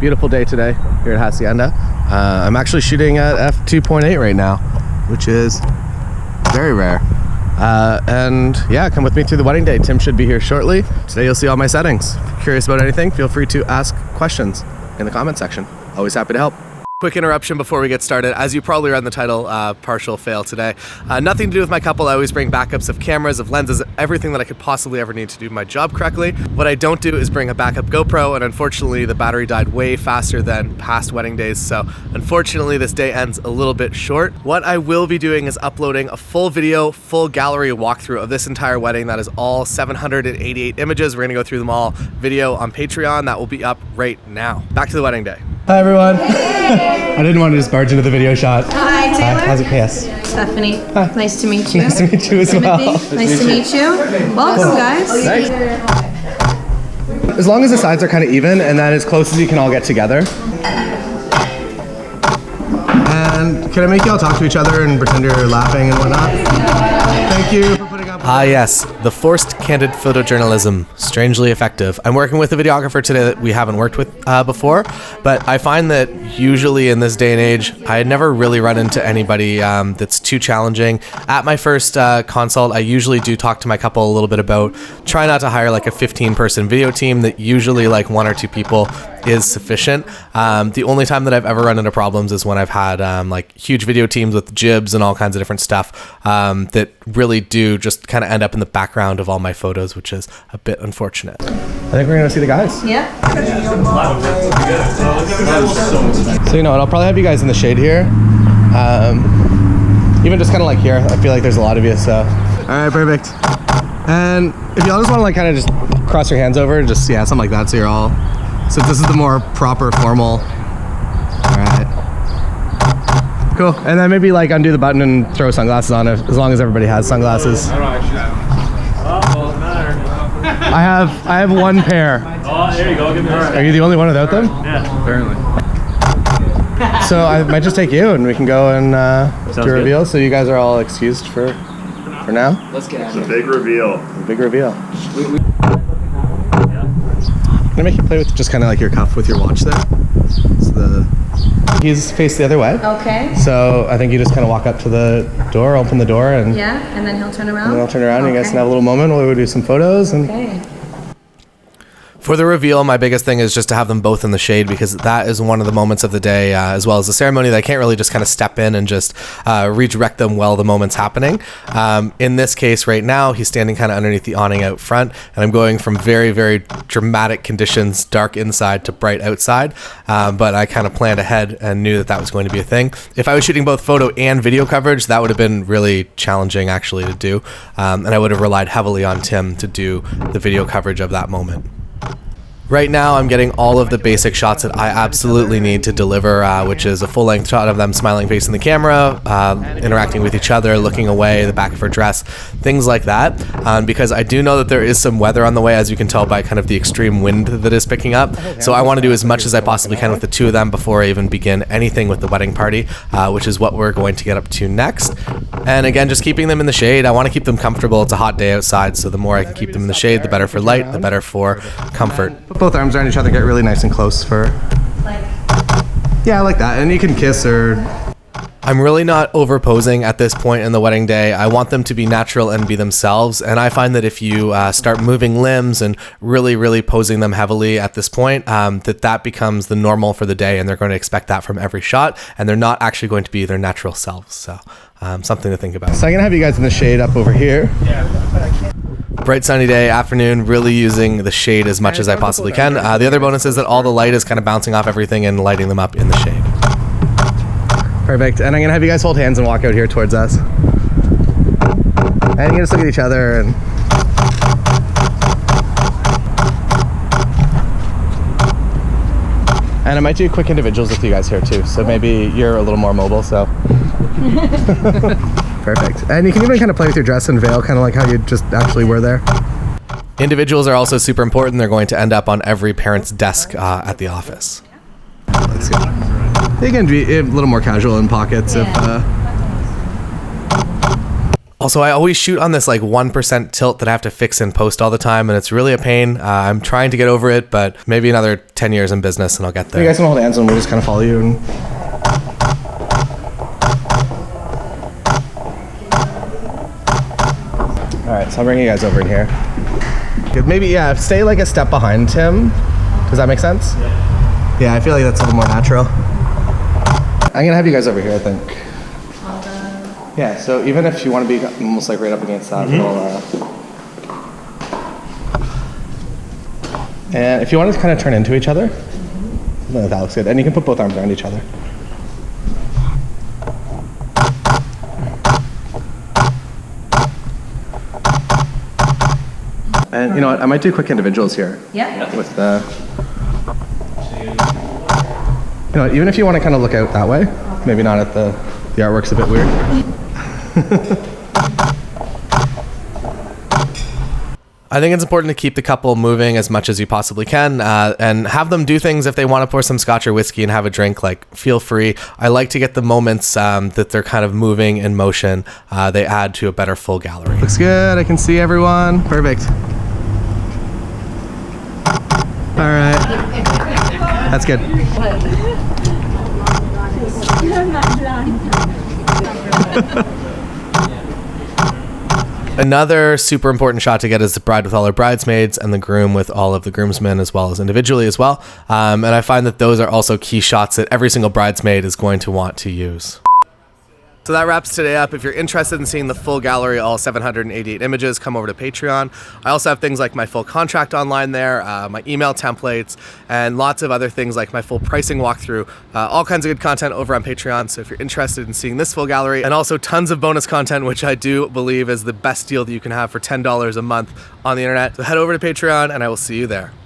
Beautiful day today here at Hacienda. I'm actually shooting at f2.8 right now, which is very rare. And yeah, come with me through the wedding day. Tim should be here shortly. Today you'll see all my settings. If you're curious about anything, feel free to ask questions in the comment section. Always happy to help. Quick interruption before we get started. As you probably read in the title, partial fail today. Nothing to do with my couple. I always bring backups of cameras, of lenses, everything that I could possibly ever need to do my job correctly. What I don't do is bring a backup GoPro, and unfortunately the battery died way faster than past wedding days, so unfortunately this day ends a little bit short. What I will be doing is uploading a full video, full gallery walkthrough of this entire wedding. That is all 788 images. We're gonna go through them all video on Patreon. That will be up right now. Back to the wedding day. Hi everyone. I didn't want to just barge into the video shot. Hi Taylor. How's it? Yes. Stephanie. Hi. Nice to meet you. Nice to meet you as well. Nice to meet you. Welcome guys. Thanks. As long as the sides are kind of even and then as close as you can all get together. And can I make you all talk to each other and pretend you're laughing and whatnot? Thank you for putting up. Yes, the forced candid photojournalism, strangely effective. I'm working with a videographer today that we haven't worked with before, but I find that usually in this day and age, I had never really run into anybody that's too challenging. At my first consult, I usually do talk to my couple a little bit about try not to hire like a 15-person video team, that usually like 1 or 2 people is sufficient. The only time that I've ever run into problems is when I've had like huge video teams with jibs and all kinds of different stuff that really do just kind of end up in the background of all my photos, which is a bit unfortunate. I think we're gonna see the guys. Yeah. So you know what, I'll probably have you guys in the shade here. Even just kind of like here, I feel like there's a lot of you, so. All right, perfect. And if y'all just want to like kind of just cross your hands over and just, yeah, something like that, so you're all, so this is the more proper, formal. All right. Cool. And then maybe like undo the button and throw sunglasses on it, as long as everybody has sunglasses. I don't actually have. Oh, well, it matters. I have 1 pair. Oh, there you go. Give me Are you the only one without them? Yeah, apparently. So I might just take you and we can go and do a reveal. good. So you guys are all excused for now. Let's get out It's a big reveal. Big reveal. I'm gonna make you play with just kind of like your cuff with your watch there. So he's faced the other way. Okay. So I think you just kind of walk up to the door, open the door, and Yeah, and then he'll turn around. then I'll turn around and you guys Okay. can have a little moment while we do some photos. And Okay. for the reveal, my biggest thing is just to have them both in the shade, because that is one of the moments of the day, as well as the ceremony, that I can't really just kind of step in and just redirect them while the moment's happening. In this case right now, he's standing kind of underneath the awning out front, and I'm going from very, very dramatic conditions, dark inside to bright outside. But I kind of planned ahead and knew that that was going to be a thing. If I was shooting both photo and video coverage, that would have been really challenging actually to do. And I would have relied heavily on Tim to do the video coverage of that moment. Right now, I'm getting all of the basic shots that I absolutely need to deliver, which is a full-length shot of them smiling facing the camera, interacting with each other, looking away, the back of her dress, things like that. Because I do know that there is some weather on the way, as you can tell by kind of the extreme wind that is picking up. So I want to do as much as I possibly can with the 2 of them before I even begin anything with the wedding party, which is what we're going to get up to next. And again, just keeping them in the shade. I want to keep them comfortable. It's a hot day outside, so the more I can keep them in the shade, the better for light, the better for comfort. Put both arms around each other, get really nice and close for... Yeah, like that. And you can kiss or... I'm really not over-posing at this point in the wedding day. I want them to be natural and be themselves. And I find that if you start moving limbs and really, really posing them heavily at this point, that becomes the normal for the day, and they're going to expect that from every shot, and they're not actually going to be their natural selves. So something to think about. So I'm going to have you guys in the shade up over here. Bright sunny day, afternoon, really using the shade as much as I possibly can. The other bonus is that all the light is kind of bouncing off everything and lighting them up in the shade. Perfect. And I'm going to have you guys hold hands and walk out here towards us. And you just look at each other and... And I might do quick individuals with you guys here too. So maybe you're a little more mobile, so... Perfect. And you can even kind of play with your dress and veil, kind of like how you just actually were there. Individuals are also super important. They're going to end up on every parent's desk at the office. Let's go. They can be a little more casual in pockets if... Also, I always shoot on this like 1% tilt that I have to fix in post all the time, and it's really a pain. I'm trying to get over it, but maybe another 10 years in business and I'll get there. You guys can hold hands and we'll just kind of follow you. And... All right, so I'll bring you guys over in here. Good, maybe, yeah, stay like a step behind him. Does that make sense? Yeah, I feel like that's a little more natural. I'm gonna have you guys over here, I think. Yeah, so even if you want to be almost like right up against that little, and if you want to kind of turn into each other, no, that looks good. And you can put both arms around each other. And you know what, I might do quick individuals here. Yep. With the, you know, even if you want to kind of look out that way, maybe not at the artwork's a bit weird. I think it's important to keep the couple moving as much as you possibly can, and have them do things. If they want to pour some scotch or whiskey and have a drink, like, feel free. I like to get the moments that they're kind of moving in motion. They add to a better full gallery. Looks good, I can see everyone. Perfect. All right. That's good. Another super important shot to get is the bride with all her bridesmaids and the groom with all of the groomsmen, as well as individually as well. And I find that those are also key shots that every single bridesmaid is going to want to use. So that wraps today up. If you're interested in seeing the full gallery, all 788 images, come over to Patreon. I also have things like my full contract online there, my email templates, and lots of other things like my full pricing walkthrough. All kinds of good content over on Patreon. So if you're interested in seeing this full gallery, and also tons of bonus content, which I do believe is the best deal that you can have for $10 a month on the internet, so head over to Patreon and I will see you there.